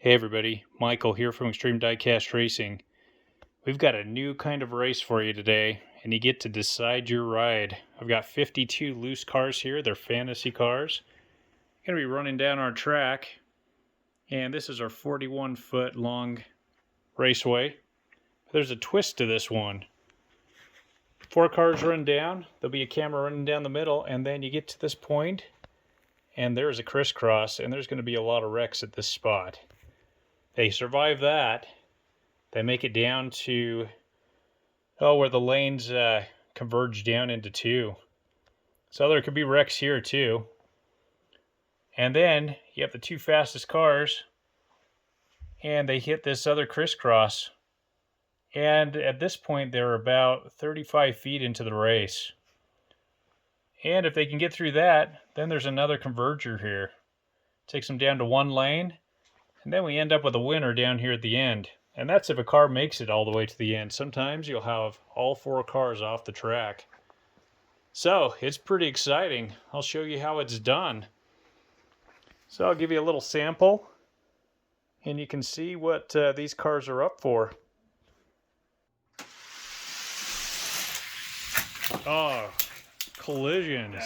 Hey everybody, Michael here from Extreme Diecast Racing. We've got a new kind of race for you today, and you get to decide your ride. I've got 52 loose cars here, they're fantasy cars. Going to be running down our track, and this is our 41-foot long raceway. There's a twist to this one. 4 cars run down, there'll be a camera running down the middle, and then you get to this point, and there's a crisscross, and there's going to be a lot of wrecks at this spot. They survive that, they make it down to, where the lanes converge down into 2. So there could be wrecks here too. And then you have the 2 fastest cars, and they hit this other crisscross. And at this point, they're about 35 feet into the race. And if they can get through that, then there's another converger here. Takes them down to 1 lane. And then we end up with a winner down here at the end. And that's if a car makes it all the way to the end. Sometimes you'll have all 4 cars off the track. So, it's pretty exciting. I'll show you how it's done. So I'll give you a little sample. And you can see what these cars are up for. Oh, collisions.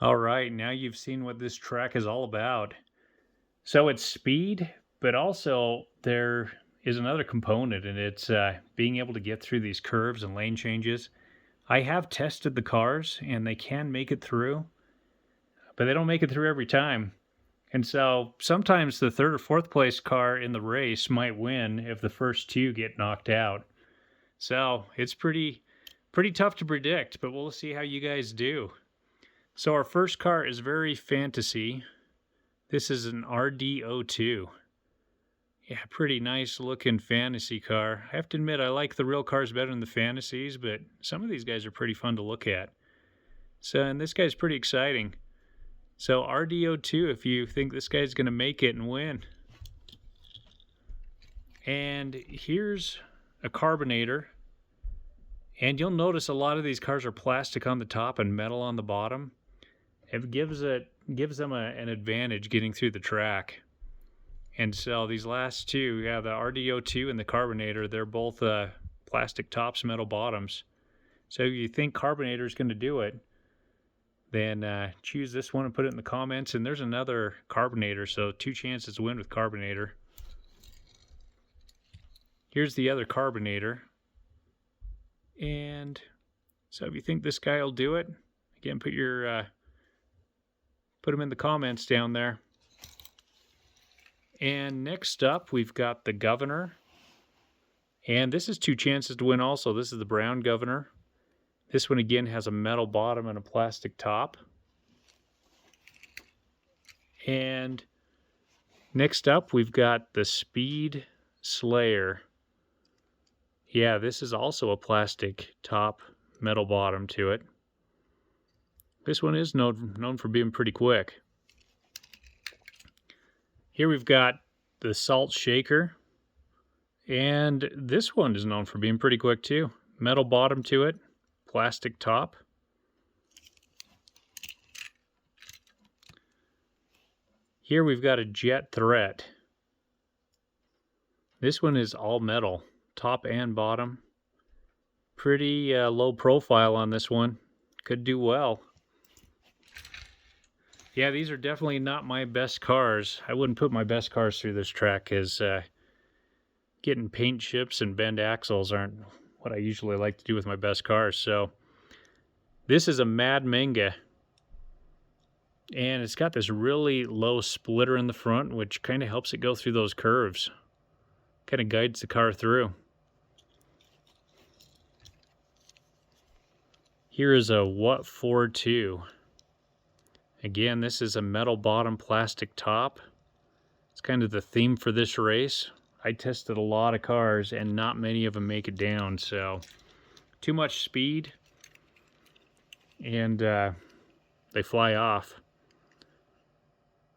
All right, now you've seen what this track is all about. So it's speed, but also there is another component, and it's being able to get through these curves and lane changes. I have tested the cars, and they can make it through, but they don't make it through every time. And so sometimes the 3rd or 4th place car in the race might win if the first 2 get knocked out. So it's pretty tough to predict, but we'll see how you guys do. So our first car is very fantasy. This is an RD02. Yeah, pretty nice looking fantasy car. I have to admit, I like the real cars better than the fantasies, but some of these guys are pretty fun to look at. So, and this guy's pretty exciting. So RD02, if you think this guy's going to make it and win. And here's a carbonator. And you'll notice a lot of these cars are plastic on the top and metal on the bottom. It gives them an advantage getting through the track. And so these last 2, the RD02 and the Carbonator, they're both plastic tops, metal bottoms. So if you think Carbonator is going to do it, then choose this one and put it in the comments. And there's another Carbonator, so 2 chances to win with Carbonator. Here's the other Carbonator. And so if you think this guy will do it, again, put them in the comments down there. And next up, we've got the Governor. And this is 2 chances to win also. This is the brown Governor. This one, again, has a metal bottom and a plastic top. And next up, we've got the Speed Slayer. Yeah, this is also a plastic top, metal bottom to it. This one is known for being pretty quick. Here we've got the Salt Shaker. And this one is known for being pretty quick too. Metal bottom to it, plastic top. Here we've got a Jet Threat. This one is all metal, top and bottom. Pretty low profile on this one. Could do well. Yeah, these are definitely not my best cars. I wouldn't put my best cars through this track, because getting paint chips and bend axles aren't what I usually like to do with my best cars. So this is a Mad Manga. And it's got this really low splitter in the front, which kind of helps it go through those curves. Kind of guides the car through. Here is a What For 2. Again, this is a metal bottom, plastic top. It's kind of the theme for this race. I tested a lot of cars and not many of them make it down, so too much speed and they fly off.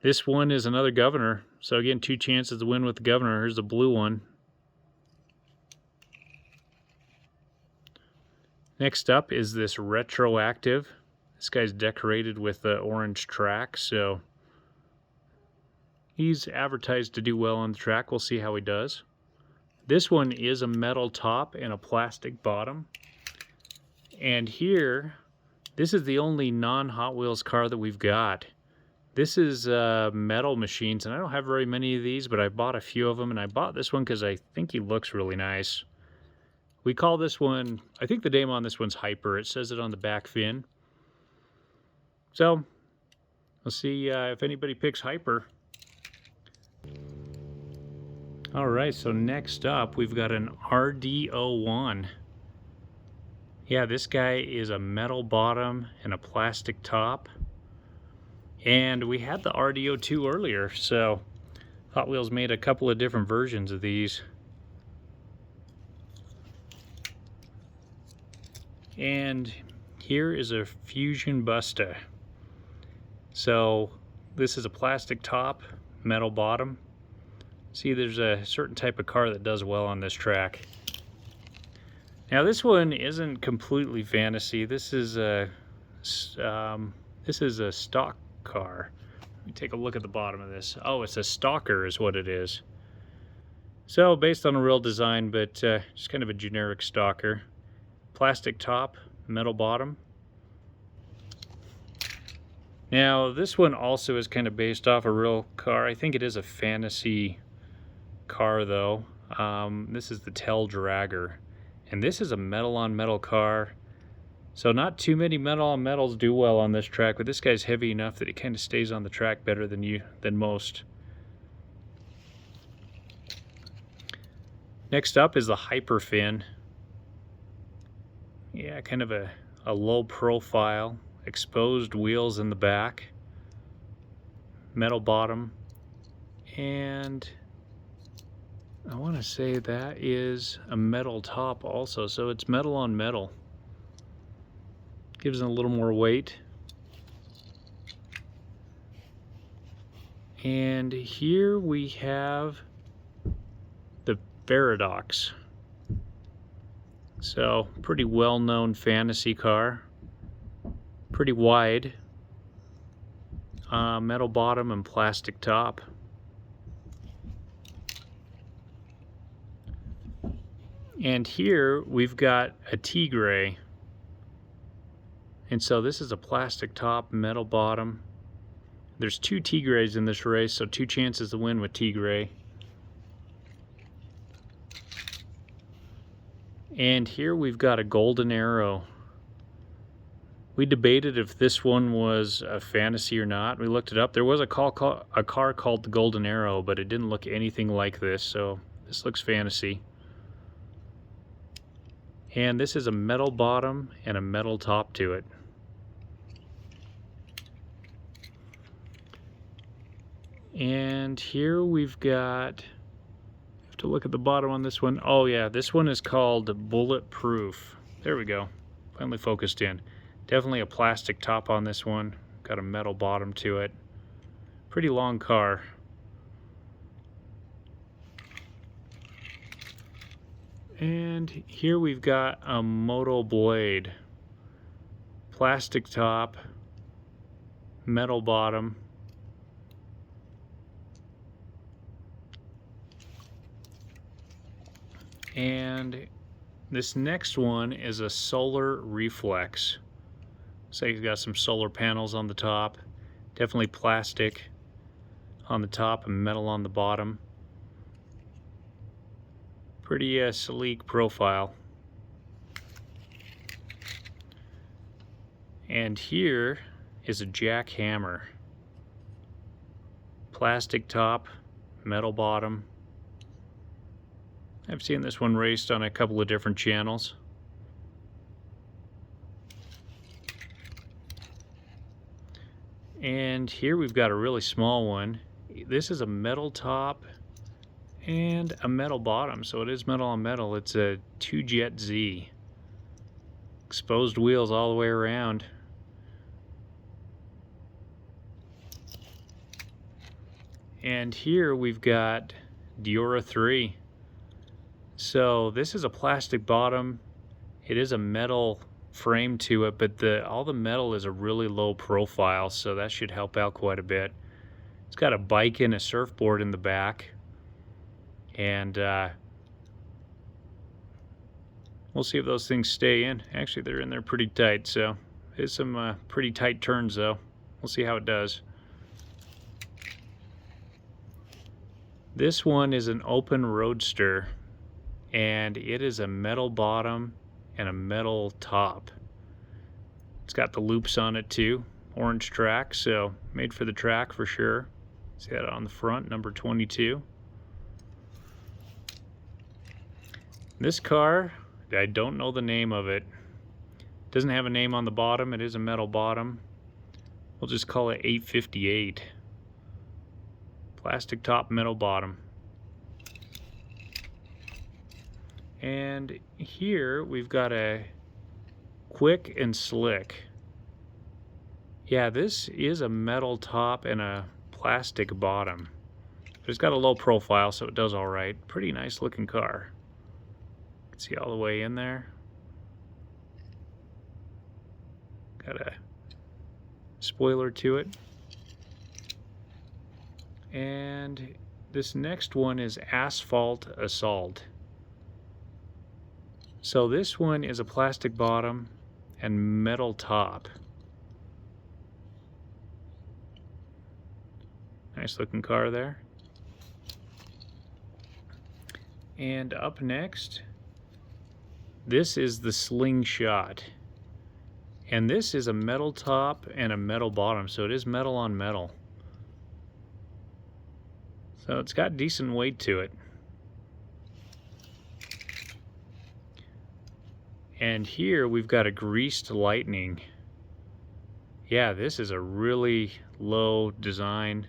This one is another governor, so again, 2 chances to win with the governor. Here's the blue one. Next up is this retroactive. This guy's decorated with the orange track, so he's advertised to do well on the track. We'll see how he does. This one is a metal top and a plastic bottom. And here, this is the only non-Hot Wheels car that we've got. This is metal machines, and I don't have very many of these, but I bought a few of them, and I bought this one because I think he looks really nice. We call this one, I think the name on this one's Hyper. It says it on the back fin. So, we'll see if anybody picks Hyper. Alright, so next up, we've got an RD01. Yeah, this guy is a metal bottom and a plastic top. And we had the RD02 earlier, so Hot Wheels made a couple of different versions of these. And here is a Fusion Busta. So this is a plastic top, metal bottom. See, there's a certain type of car that does well on this track. Now this one isn't completely fantasy. This is a stock car. Let me take a look at the bottom of this. Oh, it's a stalker is what it is. So based on a real design, but just kind of a generic stalker. Plastic top, metal bottom. Now this one also is kind of based off a real car. I think it is a fantasy car though. This is the Tell Dragger, and this is a metal on metal car. So not too many metal on metals do well on this track, but this guy's heavy enough that it kind of stays on the track better than most. Next up is the Hyper Fin. Yeah, kind of a low profile, exposed wheels in the back, metal bottom, and I want to say that is a metal top also, so it's metal on metal. Gives it a little more weight. And here we have the Paradox. So, pretty well-known fantasy car. Pretty wide. Metal bottom and plastic top. And here we've got a Tigre. And so this is a plastic top, metal bottom. There's 2 Tigres in this race, so 2 chances to win with Tigre. And here we've got a Golden Arrow. We debated if this one was a fantasy or not. We looked it up. There was a car called the Golden Arrow, but it didn't look anything like this, so this looks fantasy. And this is a metal bottom and a metal top to it. And here we've got, I have to look at the bottom on this one. Oh yeah, this one is called Bulletproof. There we go, finally focused in. Definitely a plastic top on this one. Got a metal bottom to it. Pretty long car. And here we've got a Moto Blade. Plastic top, metal bottom. And this next one is a Solar Reflex. So you've got some solar panels on the top, definitely plastic on the top and metal on the bottom. Pretty sleek profile. And here is a Jackhammer. Plastic top, metal bottom. I've seen this one raced on a couple of different channels. And here we've got a really small one. This is a metal top and a metal bottom. So it is metal on metal. It's a 2-Jet Z. Exposed wheels all the way around. And here we've got Diora 3. So this is a plastic bottom. It is a metal frame to it, but all the metal is a really low profile, so that should help out quite a bit. It's got a bike and a surfboard in the back, and we'll see if those things stay in. Actually, they're in there pretty tight, so there's some pretty tight turns though. We'll see how it does. This one is an open roadster, and it is a metal bottom and a metal top. It's got the loops on it too, orange track, so made for the track for sure. See that on the front, number 22. This car, I don't know the name of it. Doesn't have a name on the bottom. It is a metal bottom. We'll just call it 858. Plastic top, metal bottom. And here we've got a Quick and Slick. Yeah, this is a metal top and a plastic bottom. But it's got a low profile, so it does all right. Pretty nice looking car. You can see all the way in there. Got a spoiler to it. And this next one is Asphalt Assault. So this one is a plastic bottom and metal top. Nice looking car there. And up next, this is the Slingshot. And this is a metal top and a metal bottom, so it is metal on metal. So it's got decent weight to it. And here we've got a Greased Lightning. Yeah, this is a really low design.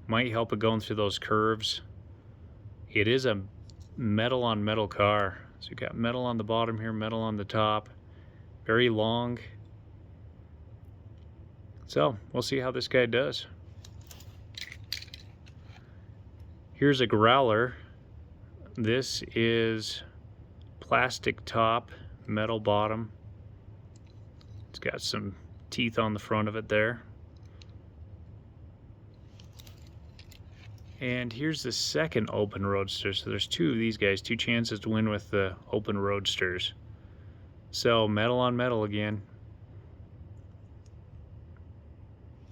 Might help it going through those curves. It is a metal on metal car. So you've got metal on the bottom here, metal on the top. Very long. So we'll see how this guy does. Here's a Growler. This is plastic top, metal bottom. It's got some teeth on the front of it there. And here's the second open roadster. So there's two of these guys, two chances to win with the open roadsters. So metal on metal again.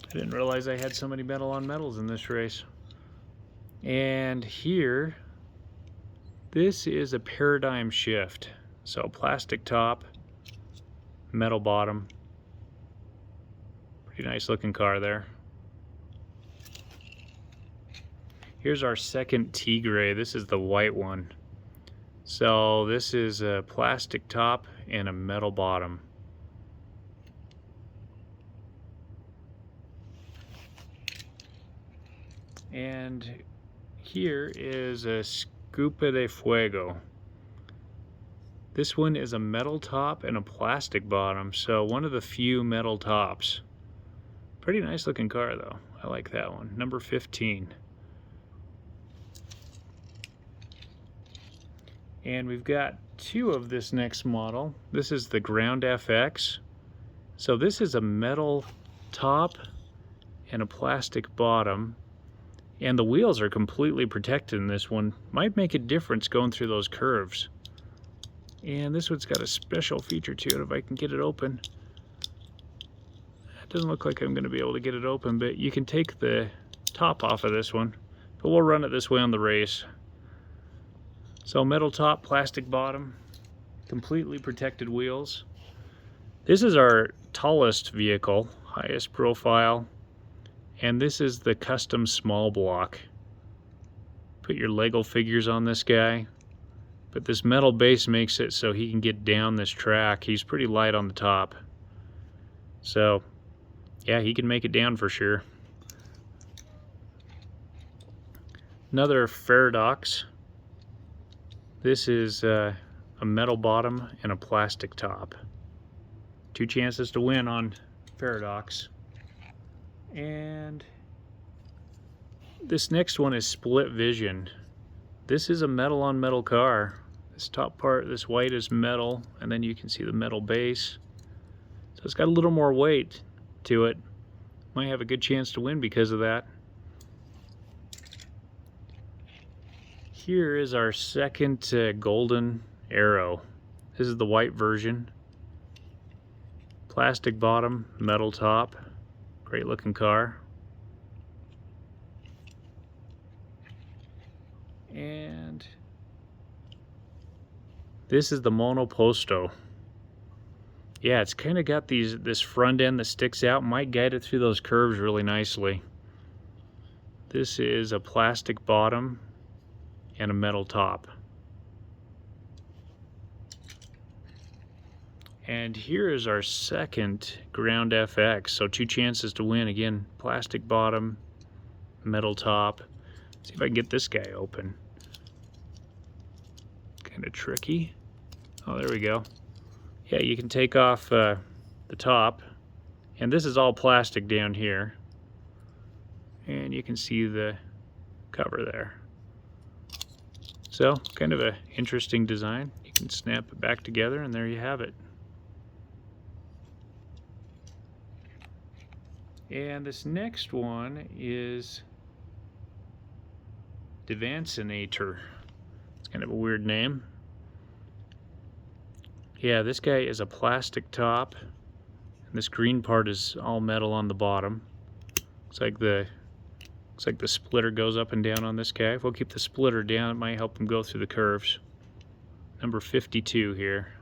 I didn't realize I had so many metal on metals in this race. And here, this is a Paradigm Shift. So plastic top, metal bottom. Pretty nice looking car there. Here's our second Tigre. This is the white one. So this is a plastic top and a metal bottom. And here is a Scupa de Fuego. This one is a metal top and a plastic bottom, so one of the few metal tops. Pretty nice looking car though. I like that one. Number 15. And we've got two of this next model. This is the Ground FX. So this is a metal top and a plastic bottom. And the wheels are completely protected in this one. Might make a difference going through those curves. And this one's got a special feature to it if I can get it open. It doesn't look like I'm going to be able to get it open, but you can take the top off of this one. But we'll run it this way on the race. So metal top, plastic bottom, completely protected wheels. This is our tallest vehicle, highest profile. And this is the custom small block. Put your Lego figures on this guy. But this metal base makes it so he can get down this track. He's pretty light on the top. So, yeah, he can make it down for sure. Another Paradox. This is a metal bottom and a plastic top. 2 chances to win on Paradox. And this next one is Split Vision. This is a metal on metal car. This top part, this white is metal, and then you can see the metal base. So it's got a little more weight to it. Might have a good chance to win because of that. Here is our second golden arrow. This is the white version. Plastic bottom, metal top. Great looking car. And this is the Monoposto. Yeah, it's kind of got this front end that sticks out. Might guide it through those curves really nicely. This is a plastic bottom and a metal top. And here is our second Ground FX. So 2 chances to win. Again, plastic bottom, metal top. See if I can get this guy open. Kind of tricky. Oh, there we go. Yeah, you can take off the top. And this is all plastic down here. And you can see the cover there. So, kind of a interesting design. You can snap it back together and there you have it. And this next one is Eliminator. It's kind of a weird name. Yeah, this guy is a plastic top, and this green part is all metal on the bottom. Looks like the splitter goes up and down on this guy. If we'll keep the splitter down, it might help him go through the curves. Number 52 here.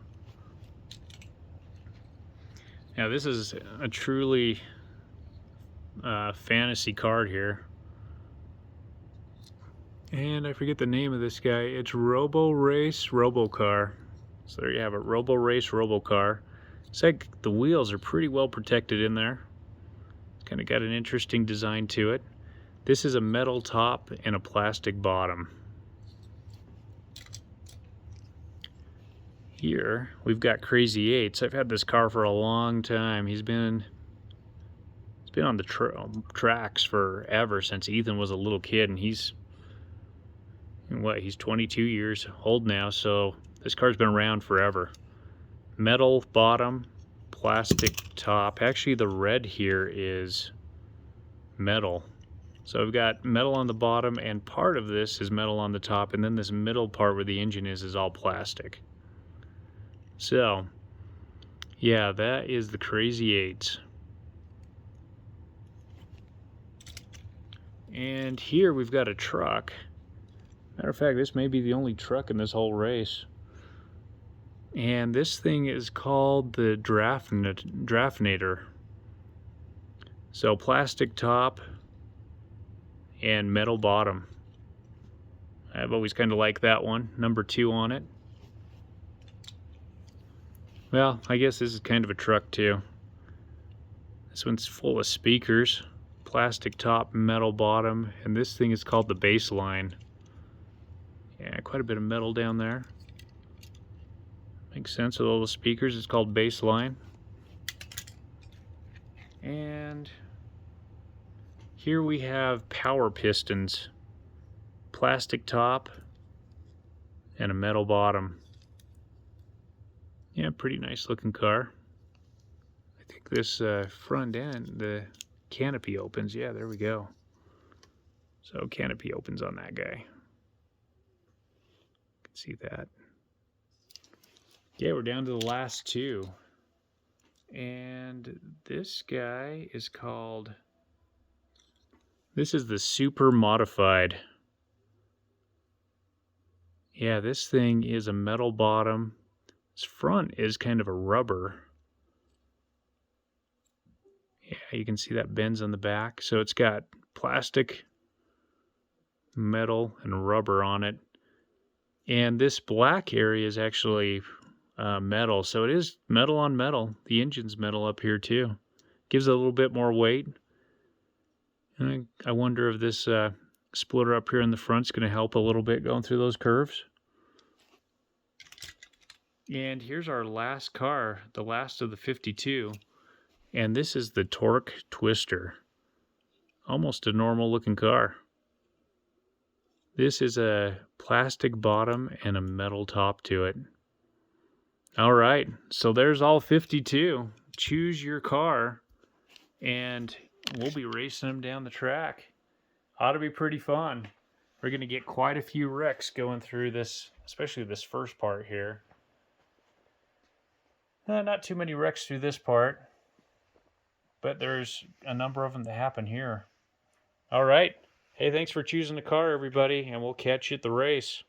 Now this is a truly fantasy card here. And I forget the name of this guy. It's Robo Race Robocar. So there you have it, Robo Race Robocar. It's like the wheels are pretty well protected in there. It's kind of got an interesting design to it. This is a metal top and a plastic bottom. Here we've got Crazy Eights. I've had this car for a long time. He's been on the tracks forever since Ethan was a little kid, and he's 22 years old now, so this car's been around forever. Metal bottom, plastic top. Actually, the red here is metal. So I've got metal on the bottom, and part of this is metal on the top, and then this middle part where the engine is all plastic. So, yeah, that is the Crazy Eights. And here we've got a truck. Matter of fact, this may be the only truck in this whole race. And this thing is called the Draftinator. So plastic top and metal bottom. I've always kind of liked that one. Number 2 on it. Well, I guess this is kind of a truck too. This one's full of speakers. Plastic top, metal bottom, and this thing is called the Baseline. Yeah, quite a bit of metal down there. Makes sense with all the speakers. It's called Baseline. And here we have power pistons. Plastic top and a metal bottom. Yeah, pretty nice looking car. I think this front end, the canopy opens. Yeah, there we go. So canopy opens on that guy. You can see that. Yeah, we're down to the last 2. And this guy is called, this is the Super Modified. Yeah, this thing is a metal bottom. This front is kind of a rubber. Yeah, you can see that bends on the back. So it's got plastic, metal, and rubber on it. And this black area is actually metal. So it is metal on metal. The engine's metal up here too. Gives it a little bit more weight. And I wonder if this splitter up here in the front is going to help a little bit going through those curves. And here's our last car, the last of the 52. And this is the Torque Twister. Almost a normal looking car. This is a plastic bottom and a metal top to it. All right, so there's all 52. Choose your car, and we'll be racing them down the track. Ought to be pretty fun. We're going to get quite a few wrecks going through this, especially this first part here. Not too many wrecks through this part, but there's a number of them that happen here. All right. Hey, thanks for choosing the car, everybody, and we'll catch you at the race.